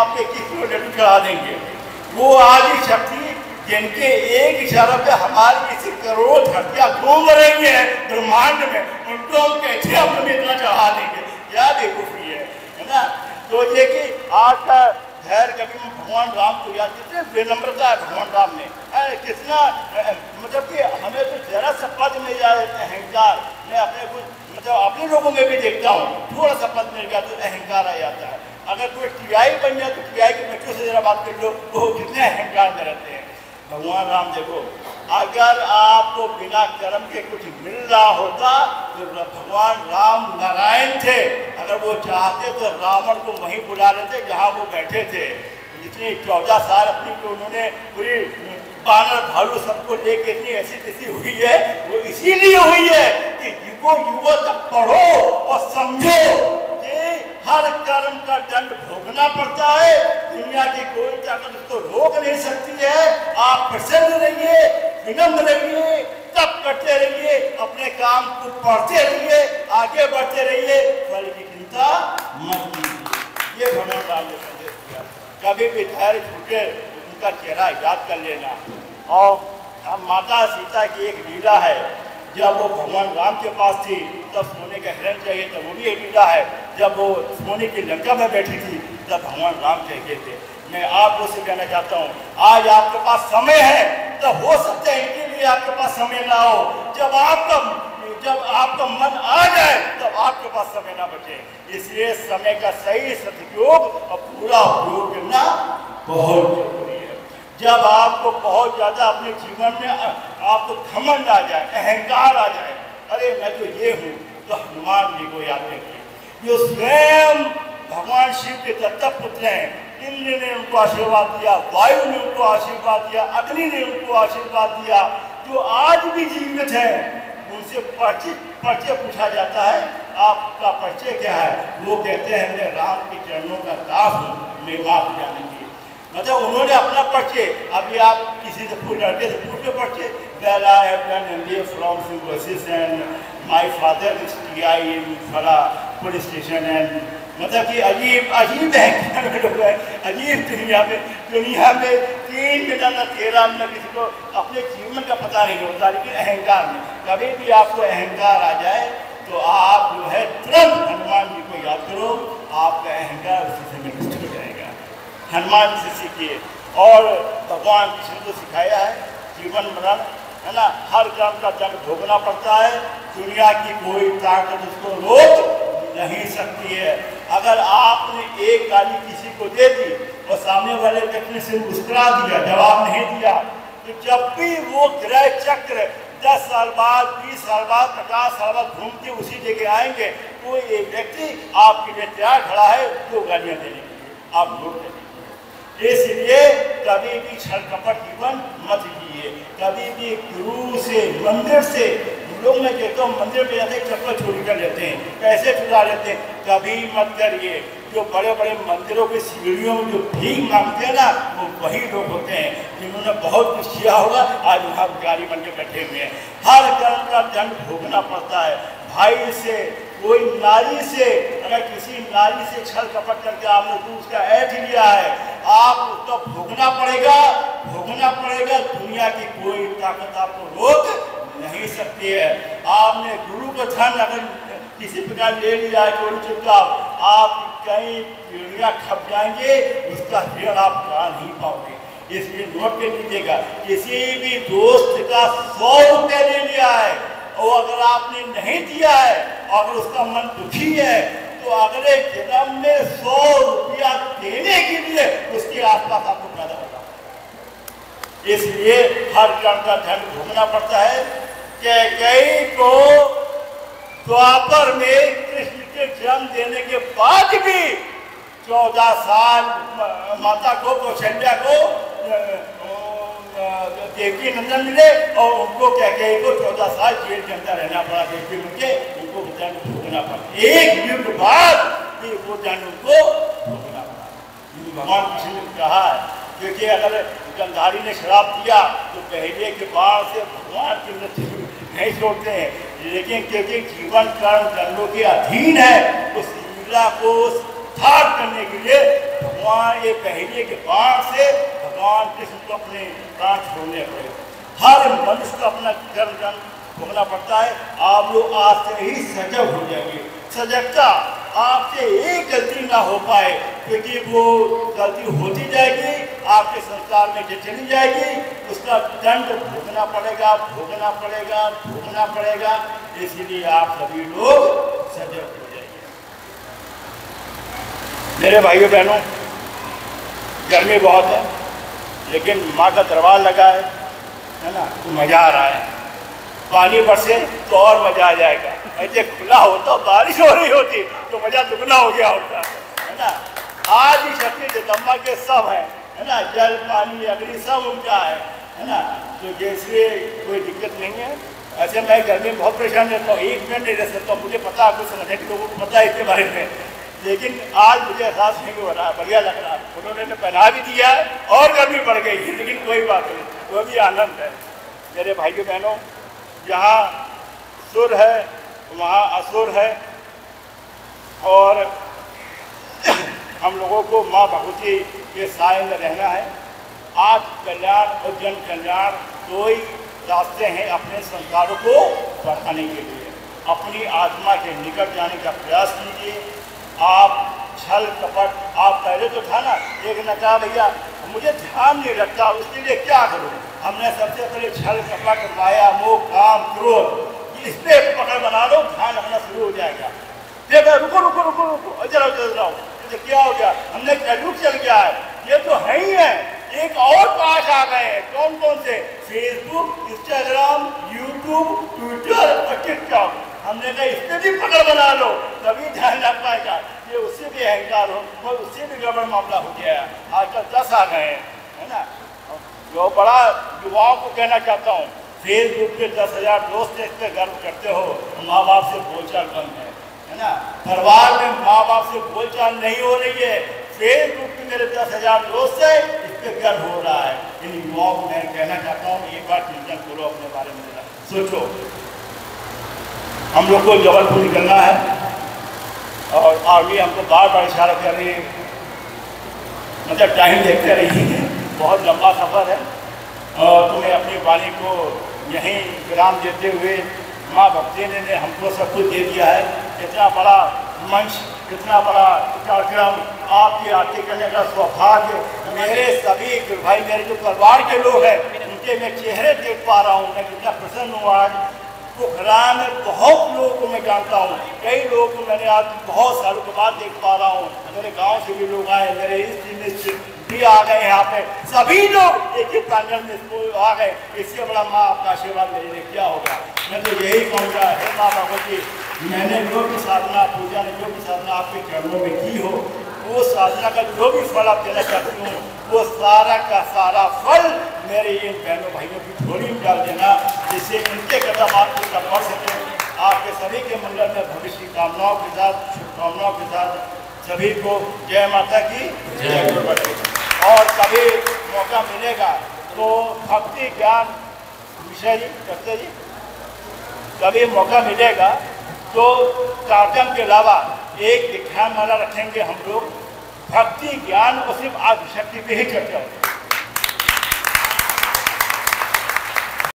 आप 21 किलो लड्डू चढ़ा देंगे। वो आदि शक्ति जिनके एक इशारे पे हमारी किसी करोड़ धरतियाँ घूम रही है ब्रह्मांड में, उनको हम कैसे अपने इतना चढ़ा देंगे? क्या बेवकूफ़ी है ना। तो ये कि आज का धैर्य कभी भगवान राम को याद, कितने बेनम्रता है भगवान राम ने, कितना मतलब कि हमें तो जरा सा पद मिल जाए अहंकार, मैं अपने कुछ मतलब अपने लोगों में भी देखता हूँ, थोड़ा सा पद मिल गया तो अहंकार आ जाता है। अगर कोई टीआई बन जाए तो टीआई के बच्चों से जरा बात कर लो, वो कितने अहंकार में रहते हैं। भगवान राम देखो, अगर आपको बिना कर्म के कुछ मिल रहा होता तो भगवान राम नारायण थे, अगर वो चाहते तो रावण को वहीं बुला लेते जहाँ वो बैठे थे। जितनी 14 साल अपनी तो उन्होंने पूरी बानर भालू सबको लेके इतनी ऐसी तैसी हुई है, वो इसीलिए हुई है कि युगो युगो तक पढ़ो और समझो कि हर कर्म का दंड भोगना पड़ता है। दुनिया की कोई ताकत उसको रोक नहीं सकती है। आप प्रसन्न रहिए, विनम्र रहिए, तप करते रहिए, अपने काम को पढ़ते रहिए, आगे बढ़ते रहिए, फल की चिंता मत कीजिए। ये भगवान राम ने संदेश दिया। कभी भी धैर्य छूटे उनका चेहरा याद कर लेना। और माता सीता की एक लीला है, जब वो भगवान राम के पास थी तब सोने का हिरण चाहिए था, वो भी एक लीला है। जब वो सोने की लंका में बैठी थी तब भगवान राम चाहिए थे। मैं आपको से कहना चाहता हूँ, आज आपके पास समय है तो हो सकता है इनके लिए आपके पास समय ना हो। जब आपका मन आ जाए तब आपके पास समय ना बचे। इसलिए समय का सही सदुपयोग और पूरा उपयोग करना बहुत जरूरी है। जब आपको बहुत ज़्यादा अपने जीवन में आपको घमंड आ जाए, अहंकार आ जाए, अरे मैं तो ये हूँ, तो हनुमान जी को याद रखिए, जो स्वयं भगवान शिव के दत्तक पुत्र हैं। इंद्र ने उनको आशीर्वाद दिया, वायु ने उनको आशीर्वाद दिया, अग्नि ने उनको आशीर्वाद दिया, जो आज भी जीवित हैं। उनसे परिचय पूछा जाता है, आपका परिचय क्या है? वो कहते हैं मैं राम के चरणों का दास हूँ, मैं माफ जाने की। मतलब उन्होंने अपना परिचय, अभी आप किसी से लड़के से पूछ लो परिचय, well I have done MBA from Symbiosis and my father is TI इन फला पुलिस स्टेशन एंड मतलब कि अजीब है अजीब दुनिया में 3 मिनट न 13 मिनट किसी को अपने जीवन का पता नहीं होता। लेकिन अहंकार में कभी भी आपको अहंकार आ जाए तो आप जो है तुरंत हनुमान जी को याद करो, आपका अहंकार उसी से नष्ट हो जाएगा। हनुमान से सीखिए। और भगवान कृष्ण को सिखाया है जीवन मरण है ना, हर कर्म का दंड भोगना पड़ता है। दुनिया की कोई ताकत उसको रोक नहीं सकती है। अगर आपने एक गाली किसी को दे दी और सामने वाले व्यक्ति से मुस्कुरा दिया, जवाब नहीं दिया, तो जब भी वो ग्रह चक्र 10 साल बाद, 20 साल बाद, 50 साल बाद घूम के उसी जगह आएंगे, तो ये व्यक्ति आपके लिए तैयार खड़ा है 2 गालियाँ देने के लिए, आप नोट करें। इसलिए कभी भी छल कपट जीवन मत जिए। कभी भी गुरु से, मंदिर से, लोग मैं कहता हूँ मंदिर में जाते चप्पल चोरी कर लेते हैं, पैसे चुरा लेते हैं, कभी मत करिए। जो बड़े बड़े मंदिरों की सीढ़ियों में जो भीख मांगते हैं ना, वो वही लोग होते हैं जिन्होंने बहुत कुछ किया होगा, आज वहाँ गाड़ी बन के बैठे हुए हैं। हर कर्म का दंड भोगना पड़ता है। भाई से, कोई नारी से, अगर किसी नारी से छल कपट करके आपने तो उसका ऐठ लिया है, आप उसको भोगना पड़ेगा। दुनिया की कोई ताकत आपको रोक नहीं सकती है। आपने गुरु का धन अगर किसी प्रकार ले लिया है चोरी चुपचाप, आप कहीं पीढ़ियाँ खप जाएंगे, उसका ऋण आप करा नहीं पाओगे। इसलिए नोट कर लीजिएगा, किसी भी दोस्त का 100 रुपया ले लिया है और अगर आपने नहीं दिया है और अगर उसका मन दुखी है, तो अगले जन्म में 100 रुपया देने के लिए उसके आसपास आपको पैदा होगा। इसलिए हर कर्म का दंड भोगना पड़ता है। कैकेयी को द्वापर में कृष्ण के जन्म देने के बाद भी 14 साल माता को, कौशल्या को देवकी नंदन मिले और उनको कैकेयी को 14 साल जेल के अंदर रहना पड़ा। देवकी उनके उनको दंड भोगना पड़ा। एक युग बाद भी वो दंड उनको भोगना पड़ा। भगवान कृष्ण ने कहा है, क्योंकि अगर गंधारी ने श्राप दिया तो पहले के बाण से भगवान की मृत्यु नहीं छोड़ते हैं, लेकिन क्योंकि जीवन कर्म दंडों के अधीन है, उस लीला को उत्थान करने के लिए भगवान ये पहले के बाण से भगवान कृष्ण को अपने प्राण छोड़ने पड़े। हर मनुष्य को अपना कर्म भोगना पड़ता है। आप लोग आज से ही सजग हो जाएंगे। सजगता आपसे एक गलती ना हो पाए, क्योंकि वो गलती होती जाएगी, आपके संसार में जो चली जाएगी उसका दंड भोगना पड़ेगा, भोगना पड़ेगा, भोगना पड़ेगा। इसलिए आप सभी लोग सजग हो जाएंगे। मेरे भाइयों बहनों, गर्मी बहुत है, लेकिन माँ का दरबार लगा है ना, तो मजा आ रहा है। पानी बरसे तो और मजा आ जाएगा। ऐसे खुला होता, बारिश हो रही होती तो मजा दुगना हो गया होता, है ना। आज ही शक्ति जगदम्बा के सब है ना, जल पानी अग्नि सब उनका है ना। तो जैसे कोई दिक्कत नहीं है। ऐसे मैं गर्मी में बहुत परेशान रहता हूँ, एक मिनट नहीं रह सकता। मुझे पता है, कुछ संगठन लोगों को पता है इसके बारे में, लेकिन आज मुझे एहसास नहीं हो रहा है। बढ़िया लग रहा है, उन्होंने पहना भी दिया है और गर्मी बढ़ गई, लेकिन कोई बात नहीं, वो भी आनंद है। मेरे भाइयों बहनों, जहाँ सुर है वहाँ असुर है, और हम लोगों को माँ भगवती के साए में रहना है। आत्म कल्याण और जन कल्याण दो ही रास्ते हैं अपने संस्कारों को बढ़ाने के लिए। अपनी आत्मा के निकट जाने का प्रयास कीजिए। आप छल कपट, आप पहले तो था ना, एक ने कहा भैया मुझे ध्यान नहीं रखता, उसके लिए क्या करूँ। हमने सबसे पहले छल कपट, माया, मोह, काम, क्रोध, इस पे पकड़ बना लो, ध्यान रखना शुरू हो जाएगा। देखो रुको रुको रुको रुको, जरा जाओ, क्या हो गया, हमने कलयुग चल गया है, ये तो है ही है। एक और पास आ गए हैं, कौन कौन से, फेसबुक, इंस्टाग्राम, यूट्यूब, ट्विटर और टिकटॉक। हमने कहा इस पर भी पकड़ बना लो, तभी ध्यान रख पाएगा। ये उससे भी अहंकार हो, और उससे भी गड़बड़ मामला हो गया है। आजकल 10 आ गए हैं, है ना। जो बड़ा युवाओं को कहना चाहता हूँ, फेसबुक पे 10,000 दोस्त इस पर गर्व करते हो, माँ बाप से बोलचाल बंद है ना। परिवार में माँ बाप से बोलचाल नहीं हो रही है, फेसबुक पे मेरे 10,000 दोस्त है, इस पर गर्व हो रहा है। इन युवाओं को मैं कहना चाहता हूँ, एक बार चिंतन करो अपने बारे में, सोचो। हम लोग को जबलपुर निकलना है और आर्मी हमको बार बार इशारा कर रही है, मतलब टाइम देखते रहिए, बहुत लंबा सफ़र है। और तुम्हें अपनी वाणी को यहीं विराम देते हुए माँ भक्ति ने हमको सब कुछ दे दिया है। इतना बड़ा मंच, इतना बड़ा कार्यक्रम आपकी आरती करने का सौभाग्य मेरे सभी भाई, मेरे जो परिवार के लोग हैं उनके मैं चेहरे देख पा रहा हूँ। मैं कितना प्रसन्न हूँ। आज पोखरा में बहुत लोगों को मैं जानता हूँ, कई लोगों को मैंने आज बहुत सालों के बाद देख पा रहा हूँ। मेरे गांव से भी लोग आए, मेरे इस भी आ गए, यहाँ पे सभी लोग एक ही प्रांगण में आ गए। इससे बड़ा माँ आपका आशीर्वाद मेरे लिए क्या होगा। मैं तो यही कहूँगा, हे माँ भगवती, मैंने जो भी साधना, पूजा ने जो भी साधना आपके चरणों में की हो, वो साधना का जो भी फल आप देना चाहती हूँ, वो सारा का सारा फल मेरे इन बहनों भाइयों की झोली में डाल देना, जिससे इनके कदम आपके कदम बढ़ सकें। आपके सभी के मंगल में भविष्य की कामनाओं के साथ, शुभकामनाओं के साथ सभी को जय माता की जय गुरुपति। और कभी मौका मिलेगा तो भक्ति ज्ञान विषय जी करते जी, कभी मौका मिलेगा तो कार्यक्रम के अलावा एक व्याख्यान माला रखेंगे हम लोग, भक्ति ज्ञान और सिर्फ आदिशक्ति पे ही चर्चा होगी।